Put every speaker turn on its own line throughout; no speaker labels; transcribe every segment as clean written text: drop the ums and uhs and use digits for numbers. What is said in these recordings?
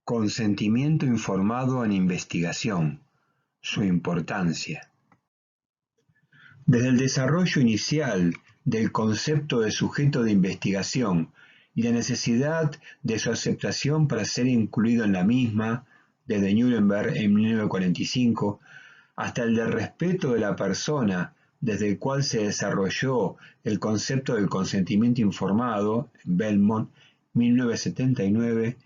Consentimiento informado en investigación. Su importancia. Desde el desarrollo inicial del concepto de sujeto de investigación y la necesidad de su aceptación para ser incluido en la misma, desde Nuremberg en 1945, hasta el de respeto de la persona, desde el cual se desarrolló el concepto del consentimiento informado, en Belmont, 1979,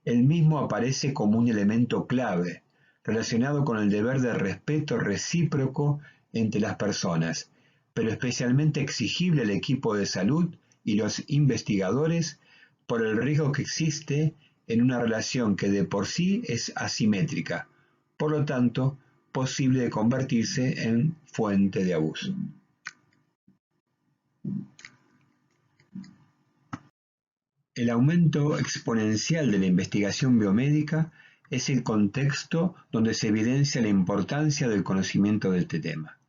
el mismo aparece como un elemento clave, relacionado con el deber de respeto recíproco entre las personas, pero especialmente exigible al equipo de salud y los investigadores por el riesgo que existe en una relación que de por sí es asimétrica, por lo tanto, posible de convertirse en fuente de abuso. El aumento exponencial de la investigación biomédica es el contexto donde se evidencia la importancia del conocimiento de este tema,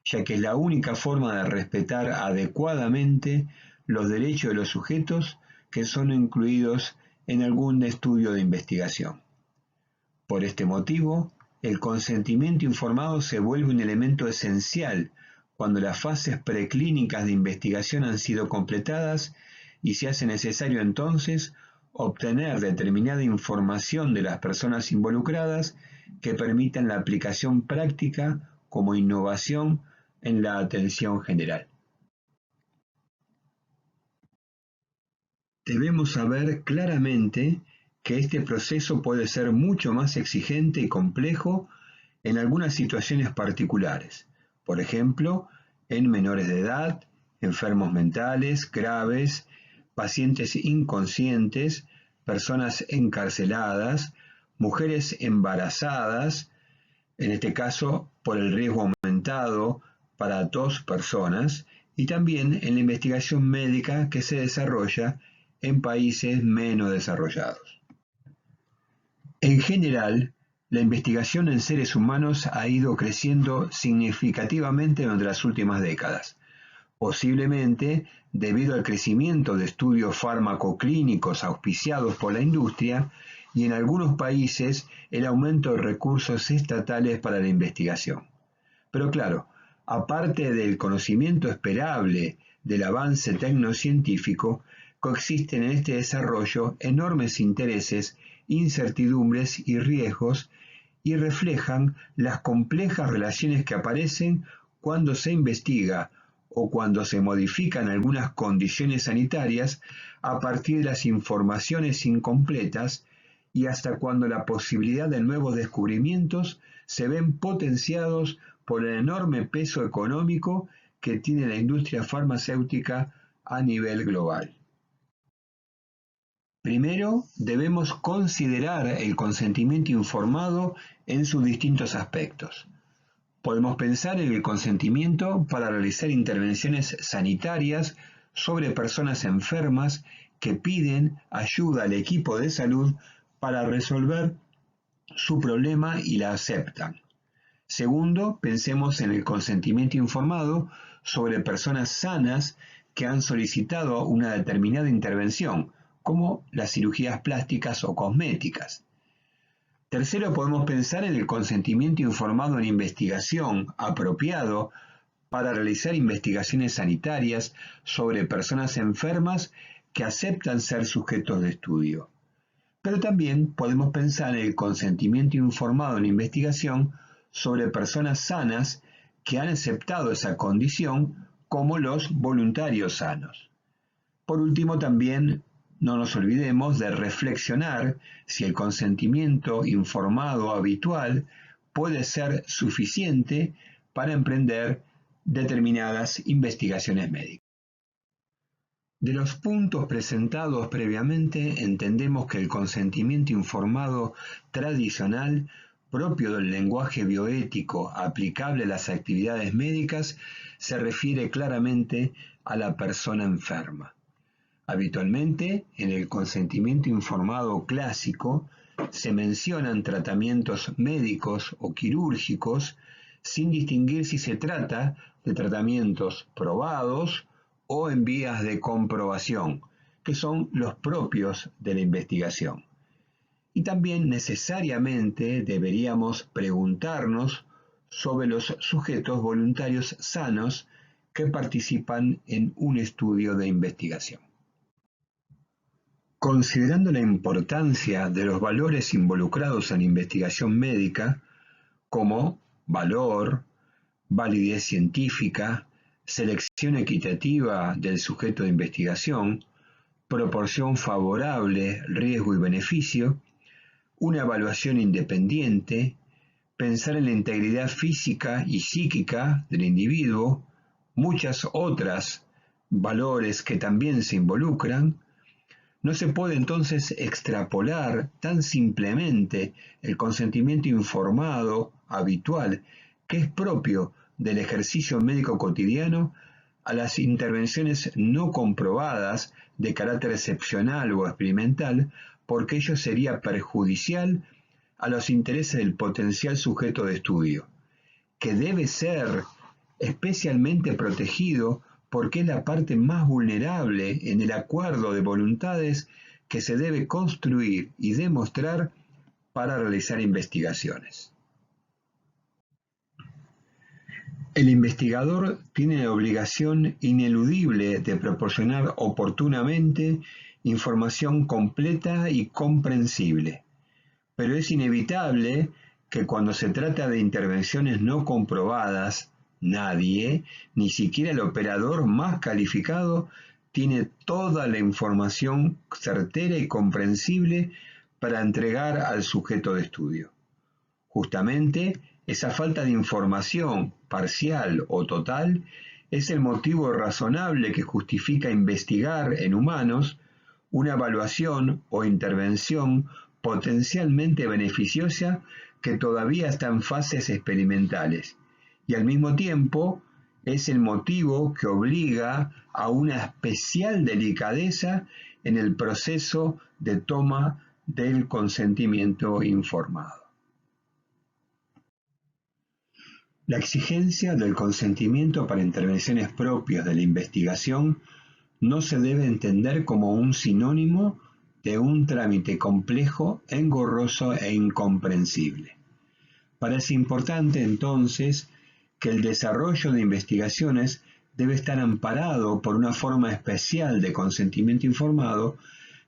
ya que es la única forma de respetar adecuadamente los derechos de los sujetos que son incluidos en algún estudio de investigación. Por este motivo, el consentimiento informado se vuelve un elemento esencial cuando las fases preclínicas de investigación han sido completadas y se hace necesario entonces obtener determinada información de las personas involucradas que permitan la aplicación práctica como innovación en la atención general. Debemos saber claramente que este proceso puede ser mucho más exigente y complejo en algunas situaciones particulares, por ejemplo, en menores de edad, enfermos mentales graves, pacientes inconscientes, personas encarceladas, mujeres embarazadas, en este caso por el riesgo aumentado para 2 personas, y también en la investigación médica que se desarrolla en países menos desarrollados. En general, la investigación en seres humanos ha ido creciendo significativamente durante las últimas décadas, posiblemente debido al crecimiento de estudios farmacoclínicos auspiciados por la industria y en algunos países el aumento de recursos estatales para la investigación. Pero claro, aparte del conocimiento esperable del avance tecnocientífico, coexisten en este desarrollo enormes intereses, incertidumbres y riesgos y reflejan las complejas relaciones que aparecen cuando se investiga o cuando se modifican algunas condiciones sanitarias a partir de las informaciones incompletas y hasta cuando la posibilidad de nuevos descubrimientos se ven potenciados por el enorme peso económico que tiene la industria farmacéutica a nivel global. Primero, debemos considerar el consentimiento informado en sus distintos aspectos. Podemos pensar en el consentimiento para realizar intervenciones sanitarias sobre personas enfermas que piden ayuda al equipo de salud para resolver su problema y la aceptan. Segundo, pensemos en el consentimiento informado sobre personas sanas que han solicitado una determinada intervención, como las cirugías plásticas o cosméticas. Tercero, podemos pensar en el consentimiento informado en investigación apropiado para realizar investigaciones sanitarias sobre personas enfermas que aceptan ser sujetos de estudio. Pero también podemos pensar en el consentimiento informado en investigación sobre personas sanas que han aceptado esa condición, como los voluntarios sanos. Por último, también no nos olvidemos de reflexionar si el consentimiento informado habitual puede ser suficiente para emprender determinadas investigaciones médicas. De los puntos presentados previamente, entendemos que el consentimiento informado tradicional, propio del lenguaje bioético aplicable a las actividades médicas, se refiere claramente a la persona enferma. Habitualmente, en el consentimiento informado clásico, se mencionan tratamientos médicos o quirúrgicos, sin distinguir si se trata de tratamientos probados o en vías de comprobación, que son los propios de la investigación. Y también necesariamente deberíamos preguntarnos sobre los sujetos voluntarios sanos que participan en un estudio de investigación. Considerando la importancia de los valores involucrados en la investigación médica, como valor, validez científica, selección equitativa del sujeto de investigación, proporción favorable, riesgo y beneficio, una evaluación independiente, pensar en la integridad física y psíquica del individuo, muchas otras valores que también se involucran, no se puede entonces extrapolar tan simplemente el consentimiento informado habitual que es propio del ejercicio médico cotidiano a las intervenciones no comprobadas de carácter excepcional o experimental, porque ello sería perjudicial a los intereses del potencial sujeto de estudio, que debe ser especialmente protegido porque es la parte más vulnerable en el acuerdo de voluntades que se debe construir y demostrar para realizar investigaciones. El investigador tiene la obligación ineludible de proporcionar oportunamente información completa y comprensible, pero es inevitable que cuando se trata de intervenciones no comprobadas, nadie, ni siquiera el operador más calificado, tiene toda la información certera y comprensible para entregar al sujeto de estudio. Justamente, esa falta de información, parcial o total, es el motivo razonable que justifica investigar en humanos una evaluación o intervención potencialmente beneficiosa que todavía está en fases experimentales, y al mismo tiempo es el motivo que obliga a una especial delicadeza en el proceso de toma del consentimiento informado. La exigencia del consentimiento para intervenciones propias de la investigación no se debe entender como un sinónimo de un trámite complejo, engorroso e incomprensible. Parece importante entonces que el desarrollo de investigaciones debe estar amparado por una forma especial de consentimiento informado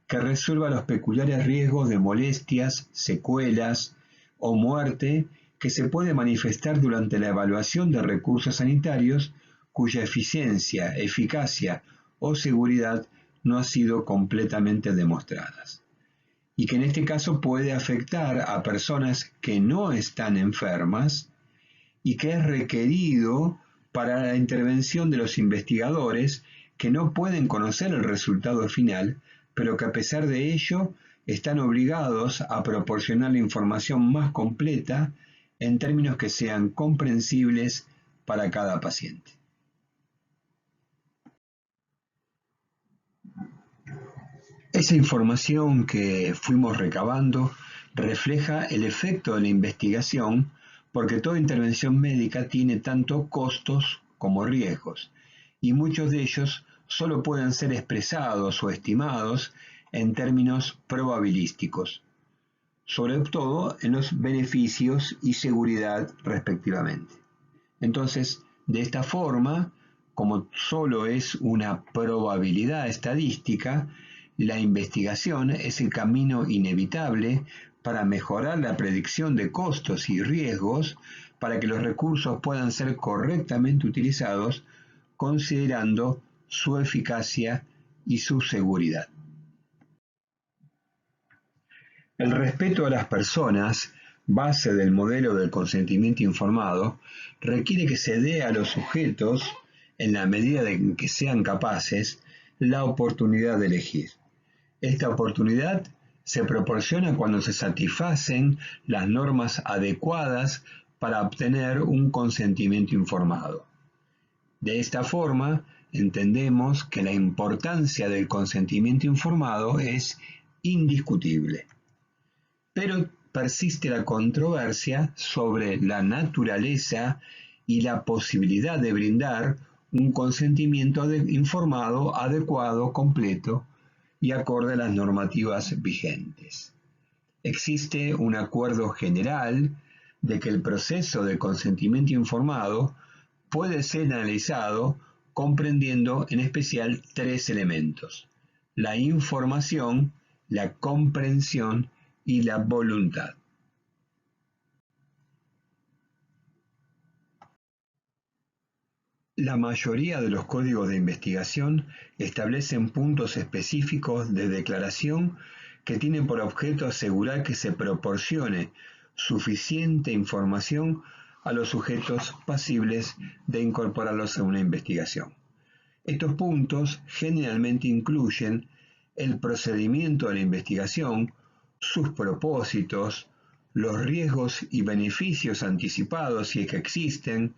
que resuelva los peculiares riesgos de molestias, secuelas o muerte que se puede manifestar durante la evaluación de recursos sanitarios cuya eficiencia, eficacia o seguridad no ha sido completamente demostradas, y que en este caso puede afectar a personas que no están enfermas y que es requerido para la intervención de los investigadores que no pueden conocer el resultado final, pero que a pesar de ello están obligados a proporcionar la información más completa en términos que sean comprensibles para cada paciente. Esa información que fuimos recabando refleja el efecto de la investigación, porque toda intervención médica tiene tanto costos como riesgos, y muchos de ellos solo pueden ser expresados o estimados en términos probabilísticos, sobre todo en los beneficios y seguridad respectivamente. Entonces, de esta forma, como solo es una probabilidad estadística, la investigación es el camino inevitable para mejorar la predicción de costos y riesgos para que los recursos puedan ser correctamente utilizados considerando su eficacia y su seguridad. El respeto a las personas, base del modelo del consentimiento informado, requiere que se dé a los sujetos, en la medida en que sean capaces, la oportunidad de elegir. Esta oportunidad se proporciona cuando se satisfacen las normas adecuadas para obtener un consentimiento informado. De esta forma, entendemos que la importancia del consentimiento informado es indiscutible. Pero persiste la controversia sobre la naturaleza y la posibilidad de brindar un consentimiento informado, adecuado, completo y acorde a las normativas vigentes. existe un acuerdo general de que el proceso de consentimiento informado puede ser analizado comprendiendo en especial tres elementos: la información, la comprensión y la voluntad. La mayoría de los códigos de investigación establecen puntos específicos de declaración que tienen por objeto asegurar que se proporcione suficiente información a los sujetos pasibles de incorporarlos a una investigación. Estos puntos generalmente incluyen el procedimiento de la investigación, sus propósitos, los riesgos y beneficios anticipados si es que existen,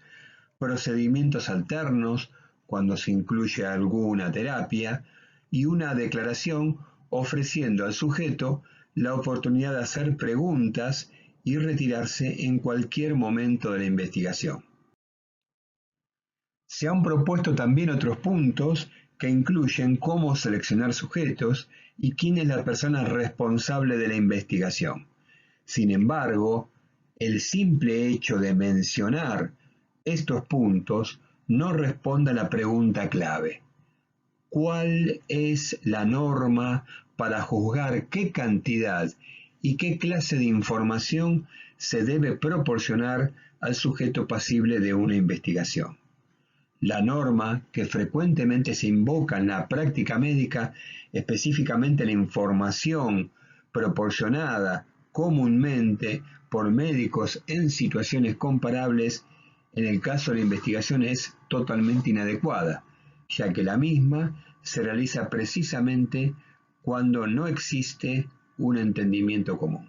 procedimientos alternos cuando se incluye alguna terapia y una declaración ofreciendo al sujeto la oportunidad de hacer preguntas y retirarse en cualquier momento de la investigación. Se han propuesto también otros puntos que incluyen cómo seleccionar sujetos y quién es la persona responsable de la investigación. Sin embargo, el simple hecho de mencionar estos puntos no responde a la pregunta clave: ¿cuál es la norma para juzgar qué cantidad y qué clase de información se debe proporcionar al sujeto pasible de una investigación? La norma que frecuentemente se invoca en la práctica médica, específicamente la información proporcionada comúnmente por médicos en situaciones comparables, en el caso de la investigación es totalmente inadecuada, ya que la misma se realiza precisamente cuando no existe un entendimiento común.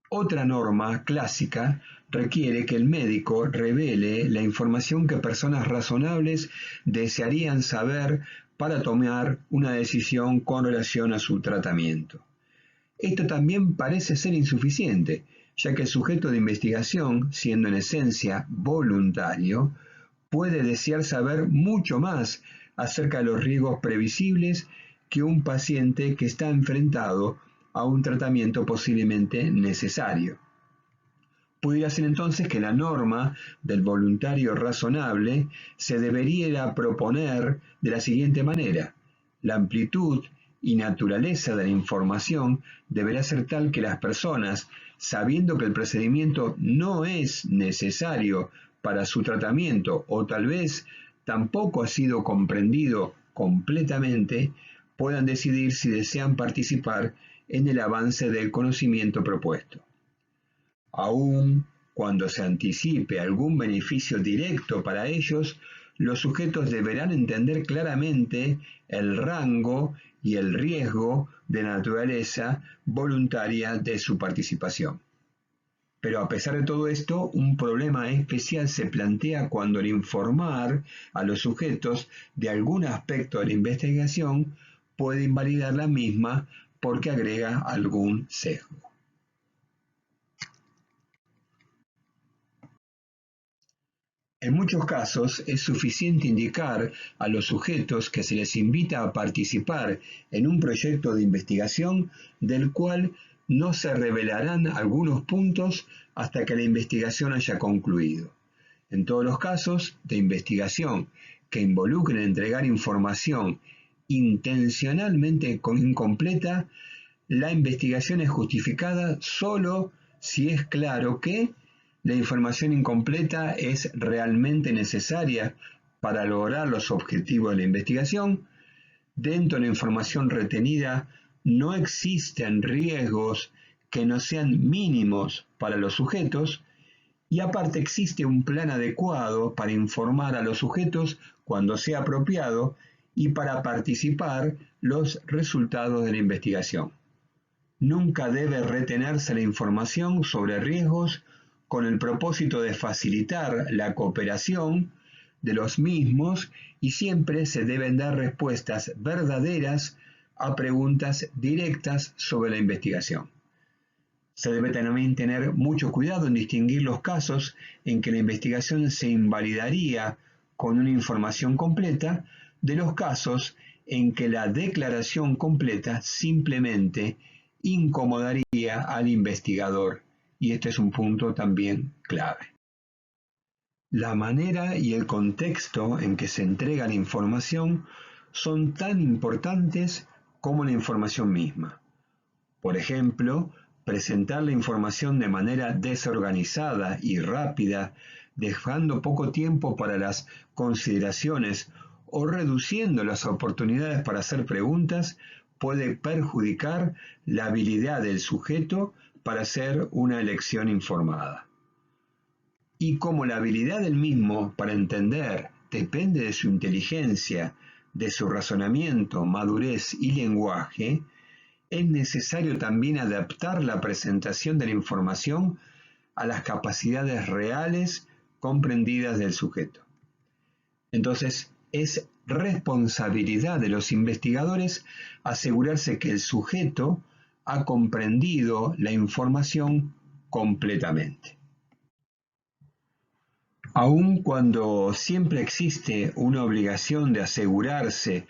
Otra norma clásica requiere que el médico revele la información que personas razonables desearían saber para tomar una decisión con relación a su tratamiento. Esto también parece ser insuficiente, ya que el sujeto de investigación, siendo en esencia voluntario, puede desear saber mucho más acerca de los riesgos previsibles que un paciente que está enfrentado a un tratamiento posiblemente necesario. Pudiera ser entonces que la norma del voluntario razonable se debería proponer de la siguiente manera: la amplitud y naturaleza de la información deberá ser tal que las personas, sabiendo que el procedimiento no es necesario para su tratamiento o tal vez tampoco ha sido comprendido completamente, puedan decidir si desean participar en el avance del conocimiento propuesto. Aun cuando se anticipe algún beneficio directo para ellos, los sujetos deberán entender claramente el rango y el riesgo de naturaleza voluntaria de su participación. Pero a pesar de todo esto, un problema especial se plantea cuando el informar a los sujetos de algún aspecto de la investigación puede invalidar la misma porque agrega algún sesgo. En muchos casos es suficiente indicar a los sujetos que se les invita a participar en un proyecto de investigación del cual no se revelarán algunos puntos hasta que la investigación haya concluido. En todos los casos de investigación que involucren entregar información intencionalmente incompleta, la investigación es justificada solo si es claro que la información incompleta es realmente necesaria para lograr los objetivos de la investigación. Dentro de la información retenida no existen riesgos que no sean mínimos para los sujetos, y aparte existe un plan adecuado para informar a los sujetos cuando sea apropiado y para participar los resultados de la investigación. Nunca debe retenerse la información sobre riesgos con el propósito de facilitar la cooperación de los mismos, y siempre se deben dar respuestas verdaderas a preguntas directas sobre la investigación. Se debe también tener mucho cuidado en distinguir los casos en que la investigación se invalidaría con una información completa de los casos en que la declaración completa simplemente incomodaría al investigador, y este es un punto también clave. La manera y el contexto en que se entrega la información son tan importantes como la información misma. Por ejemplo, presentar la información de manera desorganizada y rápida, dejando poco tiempo para las consideraciones o reduciendo las oportunidades para hacer preguntas, puede perjudicar la habilidad del sujeto para hacer una elección informada. Y como la habilidad del mismo para entender depende de su inteligencia, de su razonamiento, madurez y lenguaje, es necesario también adaptar la presentación de la información a las capacidades reales comprendidas del sujeto. Entonces, es responsabilidad de los investigadores asegurarse que el sujeto ha comprendido la información completamente. Aun cuando siempre existe una obligación de asegurarse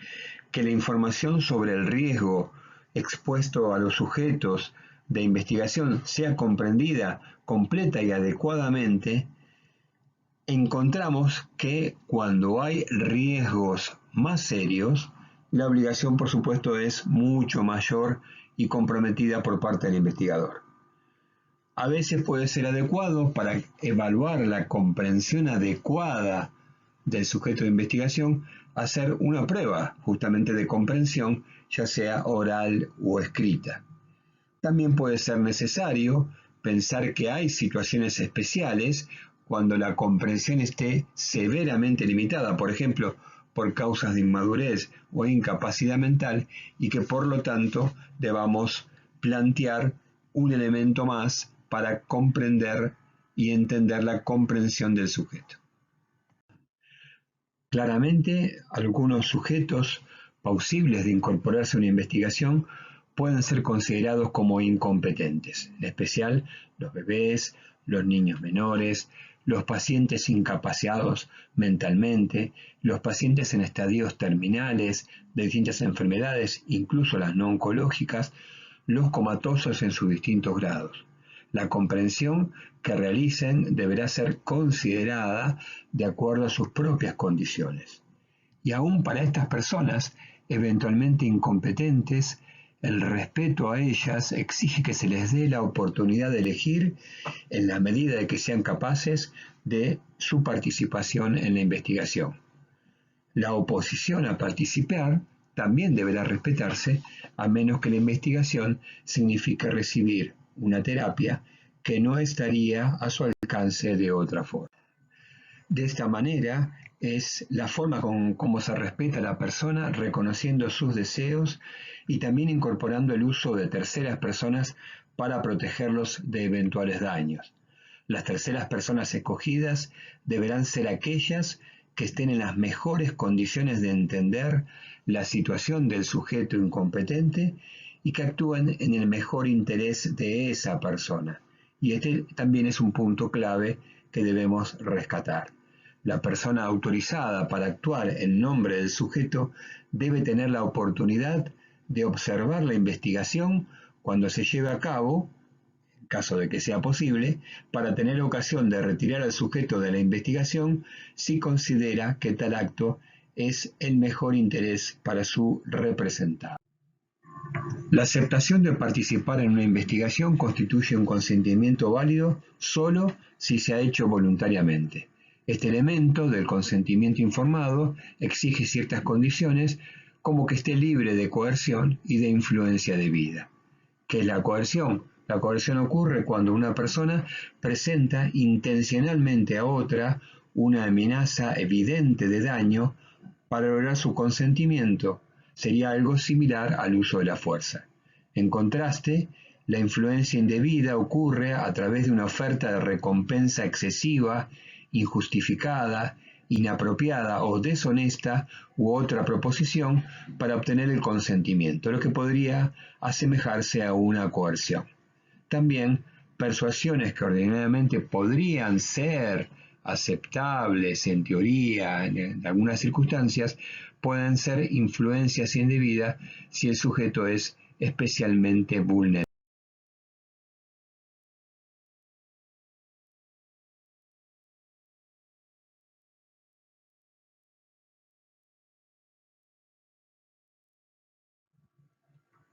que la información sobre el riesgo expuesto a los sujetos de investigación sea comprendida completa y adecuadamente, encontramos que cuando hay riesgos más serios, la obligación, por supuesto, es mucho mayor y comprometida por parte del investigador. A veces puede ser adecuado para evaluar la comprensión adecuada del sujeto de investigación hacer una prueba justamente de comprensión, ya sea oral o escrita. También puede ser necesario pensar que hay situaciones especiales cuando la comprensión esté severamente limitada, por ejemplo, por causas de inmadurez o incapacidad mental, y que por lo tanto debamos plantear un elemento más para comprender y entender la comprensión del sujeto. Claramente, algunos sujetos plausibles de incorporarse a una investigación pueden ser considerados como incompetentes, en especial los bebés, los niños menores, los pacientes incapacitados mentalmente, los pacientes en estadios terminales de distintas enfermedades, incluso las no oncológicas, los comatosos en sus distintos grados. La comprensión que realicen deberá ser considerada de acuerdo a sus propias condiciones. Y aún para estas personas, eventualmente incompetentes, el respeto a ellas exige que se les dé la oportunidad de elegir en la medida de que sean capaces de su participación en la investigación. La oposición a participar también deberá respetarse, a menos que la investigación signifique recibir una terapia que no estaría a su alcance de otra forma. De esta manera es la forma como se respeta a la persona, reconociendo sus deseos y también incorporando el uso de terceras personas para protegerlos de eventuales daños. Las terceras personas escogidas deberán ser aquellas que estén en las mejores condiciones de entender la situación del sujeto incompetente y que actúen en el mejor interés de esa persona. Y este también es un punto clave que debemos rescatar. La persona autorizada para actuar en nombre del sujeto debe tener la oportunidad de observar la investigación cuando se lleve a cabo, en caso de que sea posible, para tener ocasión de retirar al sujeto de la investigación si considera que tal acto es el mejor interés para su representado. La aceptación de participar en una investigación constituye un consentimiento válido solo si se ha hecho voluntariamente. Este elemento del consentimiento informado exige ciertas condiciones, como que esté libre de coerción y de influencia debida. ¿Qué es la coerción? La coerción ocurre cuando una persona presenta intencionalmente a otra una amenaza evidente de daño para lograr su consentimiento. Sería algo similar al uso de la fuerza. En contraste, la influencia indebida ocurre a través de una oferta de recompensa excesiva, injustificada, inapropiada o deshonesta u otra proposición para obtener el consentimiento, lo que podría asemejarse a una coerción. También persuasiones que ordinariamente podrían ser aceptables en teoría, en algunas circunstancias, pueden ser influencias indebidas si el sujeto es especialmente vulnerable.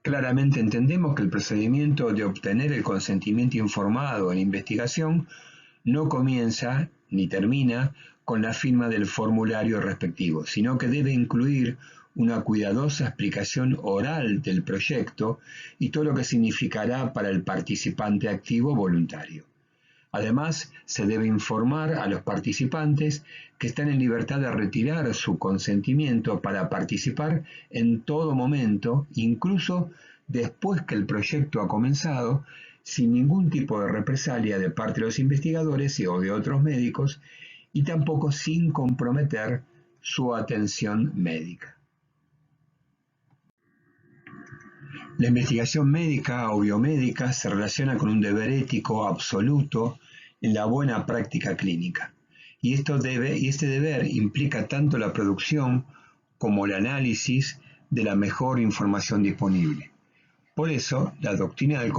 Claramente entendemos que el procedimiento de obtener el consentimiento informado en investigación no comienza ni termina con la firma del formulario respectivo, sino que debe incluir una cuidadosa explicación oral del proyecto y todo lo que significará para el participante activo voluntario. Además, se debe informar a los participantes que están en libertad de retirar su consentimiento para participar en todo momento, incluso después que el proyecto ha comenzado, sin ningún tipo de represalia de parte de los investigadores o de otros médicos, y tampoco sin comprometer su atención médica. La investigación médica o biomédica se relaciona con un deber ético absoluto en la buena práctica clínica. Y este deber implica tanto la producción como el análisis de la mejor información disponible. Por eso, la doctrina del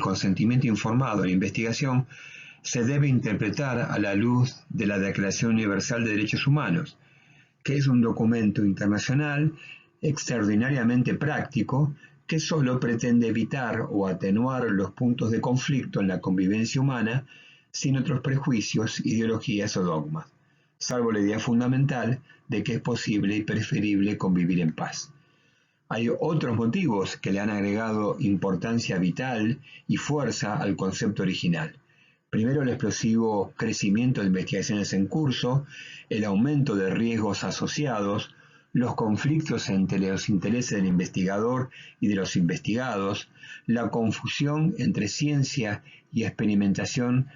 consentimiento informado en la investigación se debe interpretar a la luz de la Declaración Universal de Derechos Humanos, que es un documento internacional extraordinariamente práctico que solo pretende evitar o atenuar los puntos de conflicto en la convivencia humana sin otros prejuicios, ideologías o dogmas, salvo la idea fundamental de que es posible y preferible convivir en paz. Hay otros motivos que le han agregado importancia vital y fuerza al concepto original. Primero, el explosivo crecimiento de investigaciones en curso, el aumento de riesgos asociados, los conflictos entre los intereses del investigador y de los investigados, la confusión entre ciencia y experimentación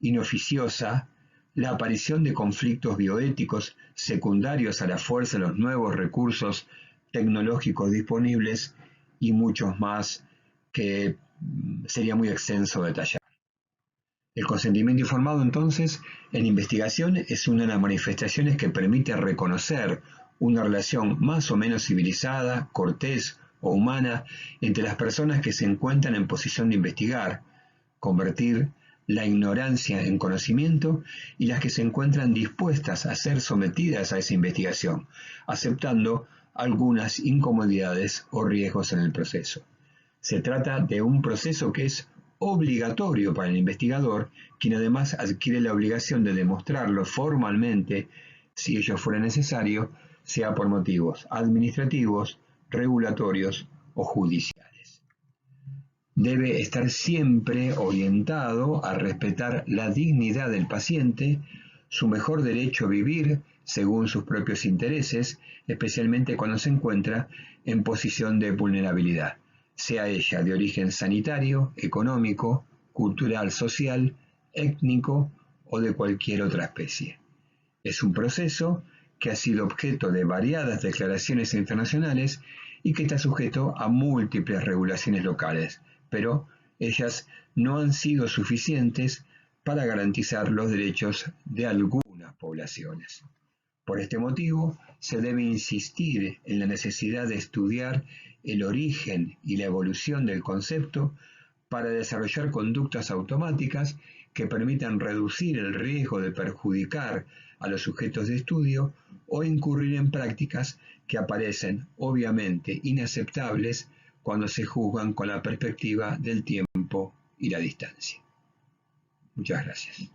inoficiosa, la aparición de conflictos bioéticos secundarios a la fuerza de los nuevos recursos tecnológicos disponibles y muchos más que sería muy extenso detallar. El consentimiento informado, entonces, en investigación es una de las manifestaciones que permite reconocer una relación más o menos civilizada, cortés o humana entre las personas que se encuentran en posición de investigar, convertir la ignorancia en conocimiento y las que se encuentran dispuestas a ser sometidas a esa investigación, aceptando algunas incomodidades o riesgos en el proceso. Se trata de un proceso que es obligatorio para el investigador, quien además adquiere la obligación de demostrarlo formalmente, si ello fuera necesario, sea por motivos administrativos, regulatorios o judiciales. Debe estar siempre orientado a respetar la dignidad del paciente, su mejor derecho a vivir según sus propios intereses, especialmente cuando se encuentra en posición de vulnerabilidad, sea ella de origen sanitario, económico, cultural, social, étnico o de cualquier otra especie. Es un proceso que ha sido objeto de variadas declaraciones internacionales y que está sujeto a múltiples regulaciones locales, pero ellas no han sido suficientes para garantizar los derechos de algunas poblaciones. Por este motivo, se debe insistir en la necesidad de estudiar el origen y la evolución del concepto para desarrollar conductas automáticas que permitan reducir el riesgo de perjudicar a los sujetos de estudio o incurrir en prácticas que aparecen obviamente inaceptables cuando se juzgan con la perspectiva del tiempo y la distancia. Muchas gracias.